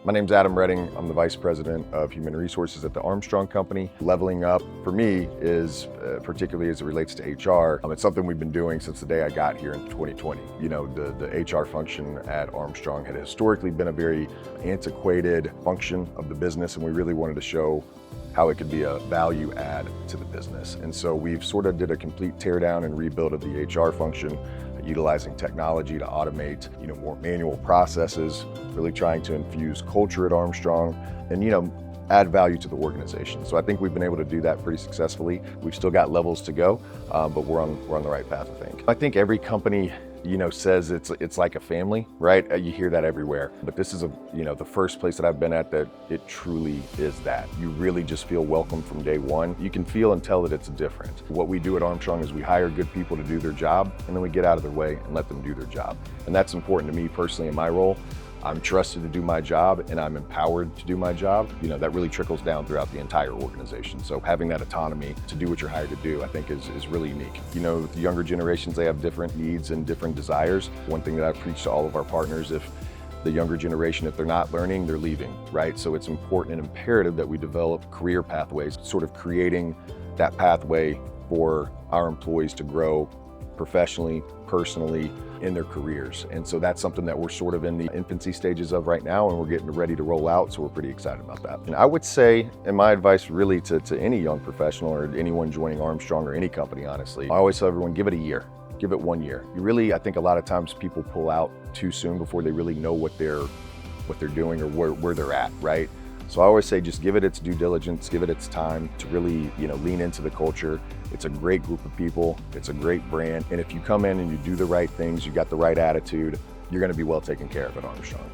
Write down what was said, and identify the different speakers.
Speaker 1: My name's Adam Redding. I'm the Vice President of Human Resources at the Armstrong Company. Leveling up for me is, particularly as it relates to HR, it's something we've been doing since the day I got here in 2020. You know, the HR function at Armstrong had historically been a very antiquated function of the business, and we really wanted to show how it could be a value add to the business. And so we've sort of did a complete teardown and rebuild of the HR function, utilizing technology to automate, more manual processes, really trying to infuse culture at Armstrong and, add value to the organization. So I think we've been able to do that pretty successfully. We've still got levels to go, but we're on the right path, I think. I think every company says it's like a family, right? You hear that everywhere. But this is the first place that I've been at that it truly is that. You really just feel welcome from day one. You can feel and tell that it's different. What we do at Armstrong is we hire good people to do their job, and then we get out of their way and let them do their job. And that's important to me personally in my role. I'm trusted to do my job and I'm empowered to do my job. That really trickles down throughout the entire organization. So having that autonomy to do what you're hired to do, I think is really unique. With the younger generations, they have different needs and different desires. One thing that I preach to all of our partners, if the younger generation, if they're not learning, they're leaving, right? So it's important and imperative that we develop career pathways, sort of creating that pathway for our employees to grow professionally, personally, in their careers. And so that's something that we're sort of in the infancy stages of right now, and we're getting ready to roll out, so we're pretty excited about that. And I would say, and my advice really to any young professional or anyone joining Armstrong or any company, honestly, I always tell everyone, give it a year. Give it 1 year. I think a lot of times people pull out too soon before they really know what they're doing or where they're at, right? So I always say just give it its due diligence, give it its time to really, lean into the culture. It's a great group of people, it's a great brand, and if you come in and you do the right things, you got the right attitude, you're gonna be well taken care of at Armstrong.